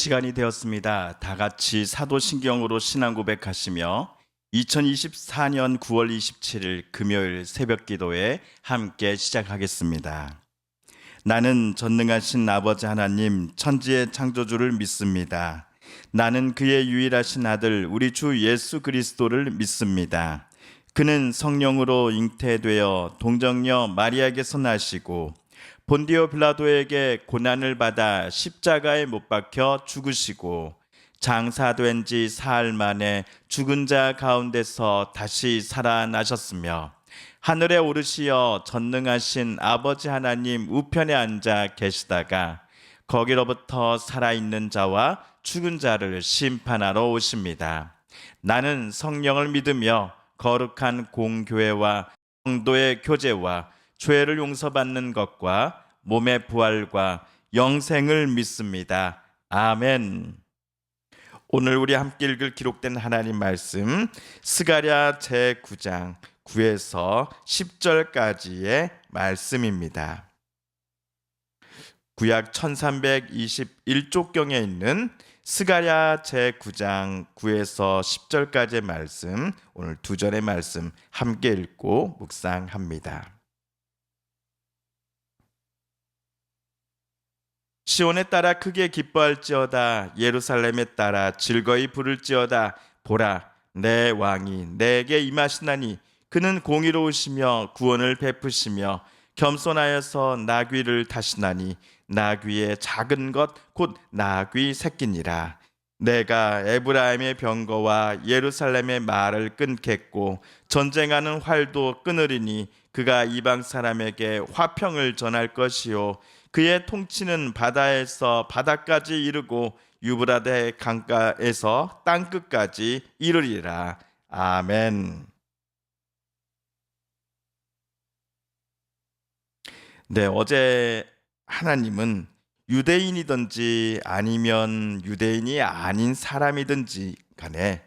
시간이 되었습니다. 다 같이 사도신경으로 신앙 고백하시며 2024년 9월 27일 금요일 새벽 기도에 함께 시작하겠습니다. 나는 전능하신 아버지 하나님 천지의 창조주를 믿습니다. 나는 그의 유일하신 아들 우리 주 예수 그리스도를 믿습니다. 그는 성령으로 잉태되어 동정녀 마리아에게서 나시고 본디오 빌라도에게 고난을 받아 십자가에 못 박혀 죽으시고 장사된 지 사흘 만에 죽은 자 가운데서 다시 살아나셨으며 하늘에 오르시어 전능하신 아버지 하나님 우편에 앉아 계시다가 거기로부터 살아있는 자와 죽은 자를 심판하러 오십니다. 나는 성령을 믿으며 거룩한 공교회와 성도의 교제와 죄를 용서받는 것과 몸의 부활과 영생을 믿습니다. 아멘. 오늘 우리 함께 읽을 기록된 하나님 말씀 스가랴 제9장 9에서 10절까지의 말씀입니다. 구약 1321쪽경에 있는 스가랴 제9장 9에서 10절까지의 말씀, 오늘 두 절의 말씀 함께 읽고 묵상합니다. 시온에 따라 크게 기뻐할지어다. 예루살렘에 따라 즐거이 부를지어다. 보라, 내 왕이 내게 임하시나니 그는 공의로우시며 구원을 베푸시며 겸손하여서 나귀를 타시나니 나귀의 작은 것 곧 나귀 새끼니라. 내가 에브라임의 병거와 예루살렘의 말을 끊겠고 전쟁하는 활도 끊으리니 그가 이방 사람에게 화평을 전할 것이요 그의 통치는 바다에서 바다까지 이르고 유브라데 강가에서 땅끝까지 이르리라. 아멘. 네, 어제 하나님은 유대인이든지 아니면 유대인이 아닌 사람이든지 간에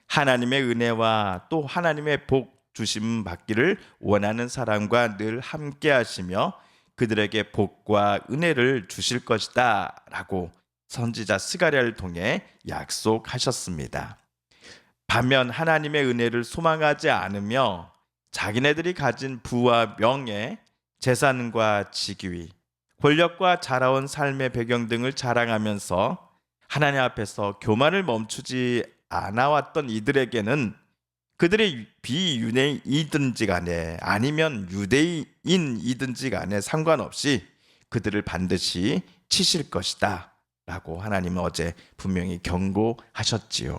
하나님의 은혜와 또 하나님의 복 주심 받기를 원하는 사람과 늘 함께 하시며 그들에게 복과 은혜를 주실 것이다 라고 선지자 스가랴를 통해 약속하셨습니다. 반면 하나님의 은혜를 소망하지 않으며 자기네들이 가진 부와 명예, 재산과 직위, 권력과 자라온 삶의 배경 등을 자랑하면서 하나님 앞에서 교만을 멈추지 않아왔던 이들에게는 그들의 비유대인이든지 간에 아니면 유대인이든지 간에 상관없이 그들을 반드시 치실 것이다 라고 하나님은 어제 분명히 경고하셨지요.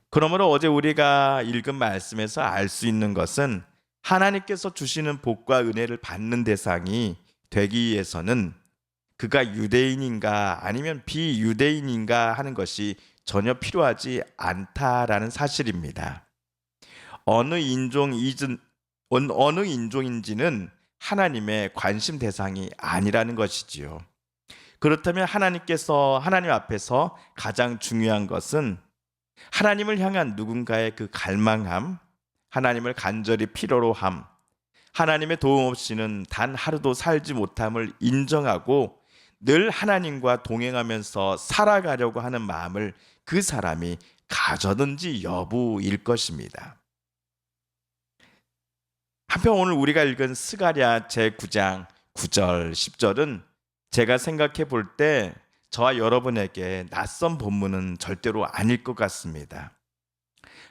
그러므로 어제 우리가 읽은 말씀에서 알 수 있는 것은 하나님께서 주시는 복과 은혜를 받는 대상이 되기 위해서는 그가 유대인인가 아니면 비유대인인가 하는 것이 전혀 필요하지 않다라는 사실입니다. 어느 인종인지는 하나님의 관심 대상이 아니라는 것이지요. 그렇다면 하나님 앞에서 가장 중요한 것은 하나님을 향한 누군가의 그 갈망함, 하나님을 간절히 필요로 함, 하나님의 도움 없이는 단 하루도 살지 못함을 인정하고 늘 하나님과 동행하면서 살아가려고 하는 마음을 그 사람이 가져든지 여부일 것입니다. 한편 오늘 우리가 읽은 스가랴 제9장 9절 10절은 제가 생각해 볼 때 저와 여러분에게 낯선 본문은 절대로 아닐 것 같습니다.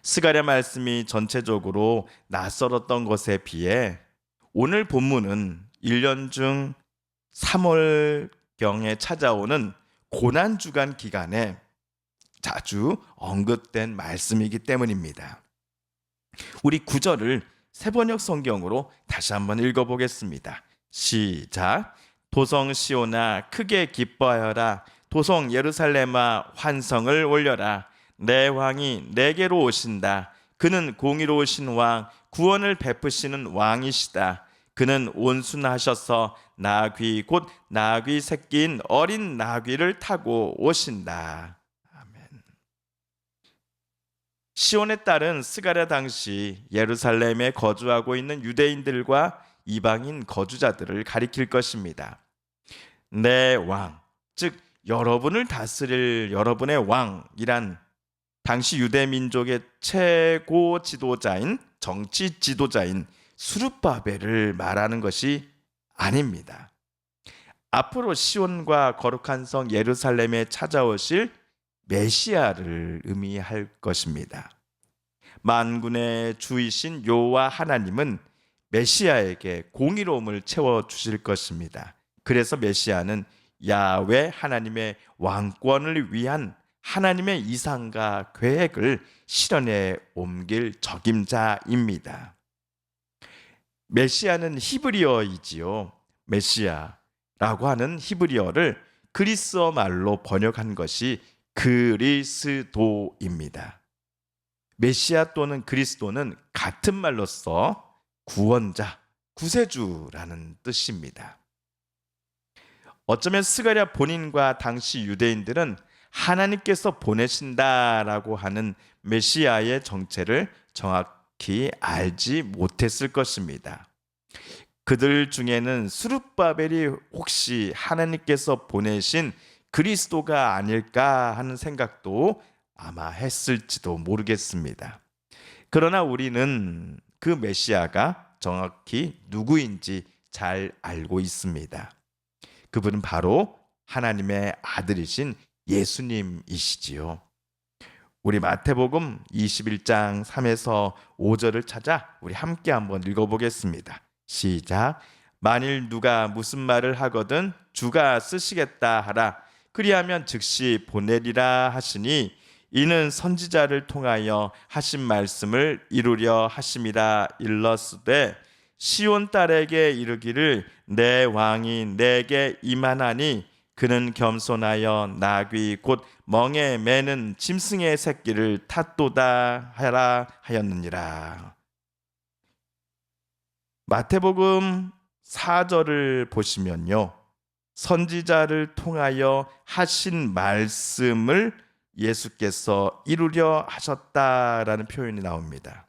스가랴 말씀이 전체적으로 낯설었던 것에 비해 오늘 본문은 1년 중 3월경에 찾아오는 고난주간 기간에 자주 언급된 말씀이기 때문입니다. 우리 9절을 세번역 성경으로 다시 한번 읽어보겠습니다. 시작. 도성 시온아 크게 기뻐하여라. 도성 예루살렘아 환성을 올려라. 내 왕이 내게로 오신다. 그는 공의로우신 왕, 구원을 베푸시는 왕이시다. 그는 온순하셔서 나귀 곧 나귀 새끼인 어린 나귀를 타고 오신다. 아멘. 시온에 따른 스가랴 당시 예루살렘에 거주하고 있는 유대인들과 이방인 거주자들을 가리킬 것입니다. 내 왕, 즉 여러분을 다스릴 여러분의 왕이란 당시 유대 민족의 최고 지도자인 정치 지도자인 수르바벨을 말하는 것이 아닙니다. 앞으로 시온과 거룩한 성 예루살렘에 찾아오실 메시아를 의미할 것입니다. 만군의 주이신 여호와 하나님은 메시아에게 공의로움을 채워 주실 것입니다. 그래서 메시아는 야훼 하나님의 왕권을 위한 하나님의 이상과 계획을 실현에 옮길 적임자입니다. 메시아는 히브리어이지요. 메시아라고 하는 히브리어를 그리스어 말로 번역한 것이 그리스도입니다. 메시아 또는 그리스도는 같은 말로써 구원자, 구세주라는 뜻입니다. 어쩌면 스가랴 본인과 당시 유대인들은 하나님께서 보내신다라고 하는 메시아의 정체를 정확히 알지 못했을 것입니다. 그들 중에는 스룹바벨이 혹시 하나님께서 보내신 그리스도가 아닐까 하는 생각도 아마 했을지도 모르겠습니다. 그러나 우리는 그 메시아가 정확히 누구인지 잘 알고 있습니다. 그분은 바로 하나님의 아들이신 예수님이시지요. 우리 마태복음 21장 3에서 5절을 찾아 우리 함께 한번 읽어보겠습니다. 시작. 만일 누가 무슨 말을 하거든 주가 쓰시겠다 하라. 그리하면 즉시 보내리라 하시니 이는 선지자를 통하여 하신 말씀을 이루려 하심이라. 일렀으되 시온 딸에게 이르기를 내 왕이 내게 임하나니 그는 겸손하여 나귀 곧 멍에 매는 짐승의 새끼를 탔도다 하라 하였느니라. 마태복음 4절을 보시면요, 선지자를 통하여 하신 말씀을 예수께서 이루려 하셨다라는 표현이 나옵니다.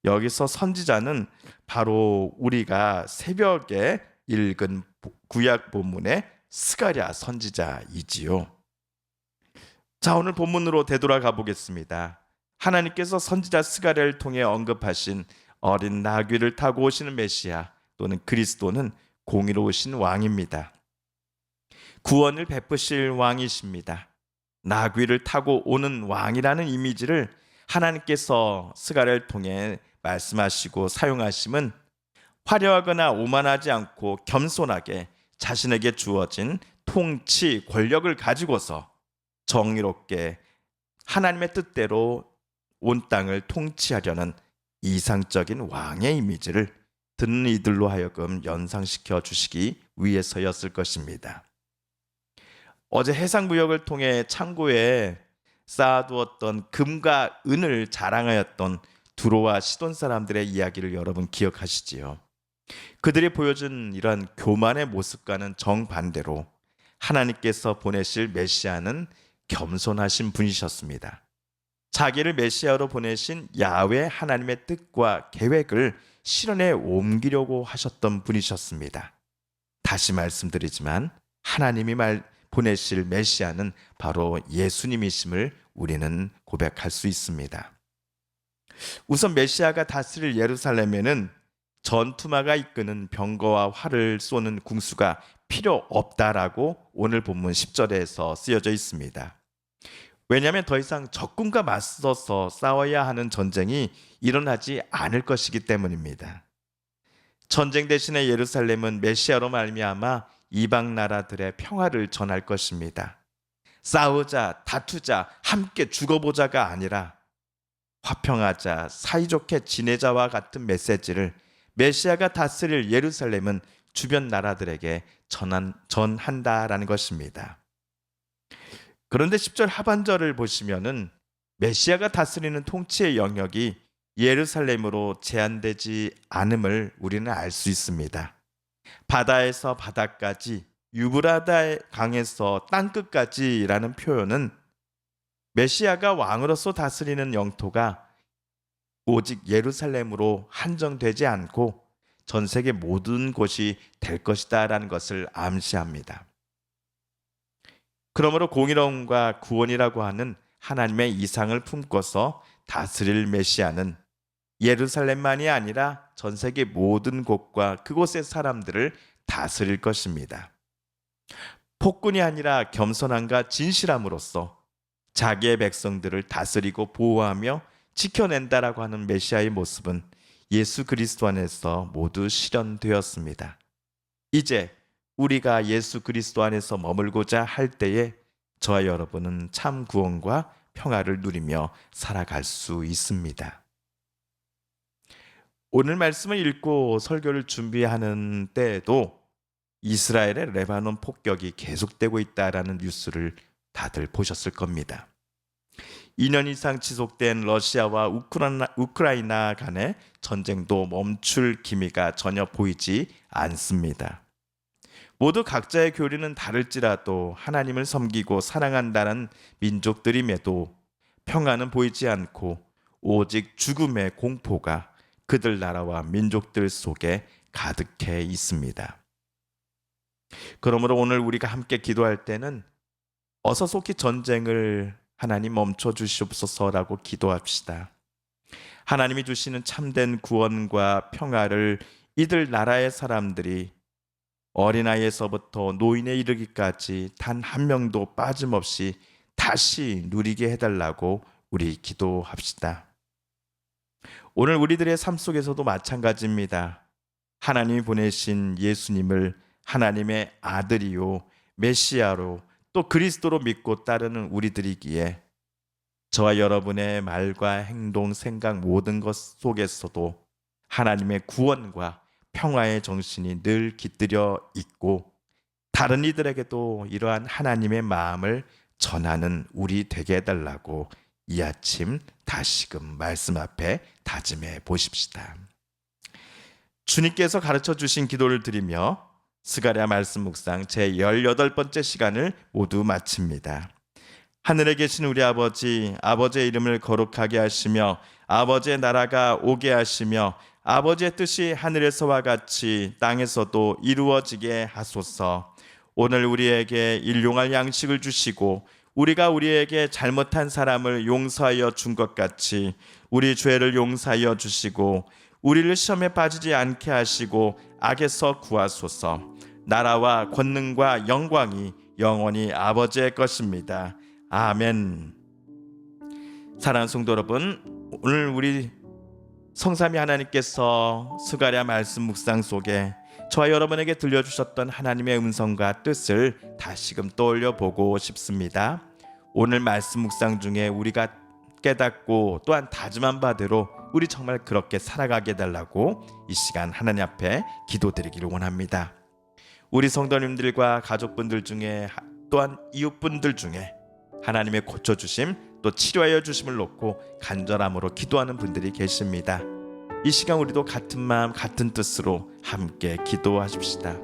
여기서 선지자는 바로 우리가 새벽에 읽은 구약 본문의 스가랴 선지자이지요. 자, 오늘 본문으로 되돌아가 보겠습니다. 하나님께서 선지자 스가랴를 통해 언급하신 어린 나귀를 타고 오시는 메시아 또는 그리스도는 공의로우신 왕입니다. 구원을 베푸실 왕이십니다. 나귀를 타고 오는 왕이라는 이미지를 하나님께서 스가랴를 통해 말씀하시고 사용하심은 화려하거나 오만하지 않고 겸손하게 자신에게 주어진 통치 권력을 가지고서 정의롭게 하나님의 뜻대로 온 땅을 통치하려는 이상적인 왕의 이미지를 듣는 이들로 하여금 연상시켜 주시기 위해서였을 것입니다. 어제 해상무역을 통해 창고에 쌓아두었던 금과 은을 자랑하였던 두로와 시돈 사람들의 이야기를 여러분 기억하시지요. 그들이 보여준 이런 교만의 모습과는 정반대로 하나님께서 보내실 메시아는 겸손하신 분이셨습니다. 자기를 메시아로 보내신 야훼 하나님의 뜻과 계획을 실현에 옮기려고 하셨던 분이셨습니다. 다시 말씀드리지만 하나님이 보내실 메시아는 바로 예수님이심을 우리는 고백할 수 있습니다. 우선 메시아가 다스릴 예루살렘에는 전투마가 이끄는 병거와 활을 쏘는 궁수가 필요 없다라고 오늘 본문 10절에서 쓰여져 있습니다. 왜냐하면 더 이상 적군과 맞서서 싸워야 하는 전쟁이 일어나지 않을 것이기 때문입니다. 전쟁 대신에 예루살렘은 메시아로 말미암아 이방 나라들의 평화를 전할 것입니다. 싸우자, 다투자, 함께 죽어보자가 아니라 화평하자, 사이좋게 지내자와 같은 메시지를 메시아가 다스릴 예루살렘은 주변 나라들에게 전한다라는 것입니다. 그런데 10절 하반절을 보시면은 메시아가 다스리는 통치의 영역이 예루살렘으로 제한되지 않음을 우리는 알 수 있습니다. 바다에서 바다까지, 유브라데 강에서 땅끝까지라는 표현은 메시아가 왕으로서 다스리는 영토가 오직 예루살렘으로 한정되지 않고 전 세계 모든 곳이 될 것이다라는 것을 암시합니다. 그러므로 공의로움과 구원이라고 하는 하나님의 이상을 품고서 다스릴 메시아는 예루살렘만이 아니라 전 세계 모든 곳과 그곳의 사람들을 다스릴 것입니다. 폭군이 아니라 겸손함과 진실함으로써 자기의 백성들을 다스리고 보호하며 지켜낸다라고 하는 메시아의 모습은 예수 그리스도 안에서 모두 실현되었습니다. 이제 우리가 예수 그리스도 안에서 머물고자 할 때에 저와 여러분은 참 구원과 평화를 누리며 살아갈 수 있습니다. 오늘 말씀을 읽고 설교를 준비하는 때에도 이스라엘의 레바논 폭격이 계속되고 있다라는 뉴스를 다들 보셨을 겁니다. 2년 이상 지속된 러시아와 우크라이나 간의 전쟁도 멈출 기미가 전혀 보이지 않습니다. 모두 각자의 교리는 다를지라도 하나님을 섬기고 사랑한다는 민족들임에도 평화는 보이지 않고 오직 죽음의 공포가 그들 나라와 민족들 속에 가득해 있습니다. 그러므로 오늘 우리가 함께 기도할 때는 어서 속히 전쟁을 하나님 멈춰 주시옵소서라고 기도합시다. 하나님이 주시는 참된 구원과 평화를 이들 나라의 사람들이 어린아이에서부터 노인에 이르기까지 단 한 명도 빠짐없이 다시 누리게 해달라고 우리 기도합시다. 오늘 우리들의 삶 속에서도 마찬가지입니다. 하나님이 보내신 예수님을 하나님의 아들이요 메시아로 또 그리스도로 믿고 따르는 우리들이기에 저와 여러분의 말과 행동, 생각 모든 것 속에서도 하나님의 구원과 평화의 정신이 늘 깃들여 있고 다른 이들에게도 이러한 하나님의 마음을 전하는 우리 되게 해달라고 이 아침 다시금 말씀 앞에 다짐해 보십시다. 주님께서 가르쳐 주신 기도를 드리며 스가랴 말씀 묵상 제 18번째 시간을 모두 마칩니다. 하늘에 계신 우리 아버지, 아버지의 이름을 거룩하게 하시며 아버지의 나라가 오게 하시며 아버지의 뜻이 하늘에서와 같이 땅에서도 이루어지게 하소서. 오늘 우리에게 일용할 양식을 주시고 우리가 우리에게 잘못한 사람을 용서하여 준 것 같이 우리 죄를 용서하여 주시고 우리를 시험에 빠지지 않게 하시고 악에서 구하소서. 나라와 권능과 영광이 영원히 아버지의 것입니다. 아멘. 사랑하는 성도 여러분, 오늘 우리 성삼위 하나님께서 스가랴 말씀 묵상 속에 저와 여러분에게 들려주셨던 하나님의 음성과 뜻을 다시금 떠올려 보고 싶습니다. 오늘 말씀 묵상 중에 우리가 깨닫고 또한 다짐한 바대로 우리 정말 그렇게 살아가게 해달라고 이 시간 하나님 앞에 기도드리기를 원합니다. 우리 성도님들과 가족분들 중에 또한 이웃분들 중에 하나님의 고쳐주심 또 치료하여 주심을 놓고 간절함으로 기도하는 분들이 계십니다. 이 시간 우리도 같은 마음 같은 뜻으로 함께 기도하십시다.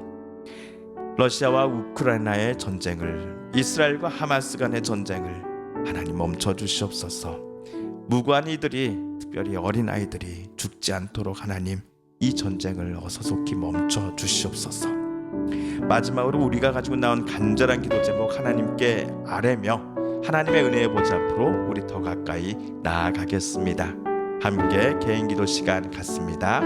러시아와 우크라이나의 전쟁을, 이스라엘과 하마스 간의 전쟁을 하나님 멈춰 주시옵소서. 무고한 이들이, 특별히 어린아이들이 죽지 않도록 하나님 이 전쟁을 어서 속히 멈춰 주시옵소서. 마지막으로 우리가 가지고 나온 간절한 기도 제목 하나님께 아뢰며 하나님의 은혜의 보좌 앞으로 우리 더 가까이 나아가겠습니다. 함께 개인 기도 시간 갖습니다.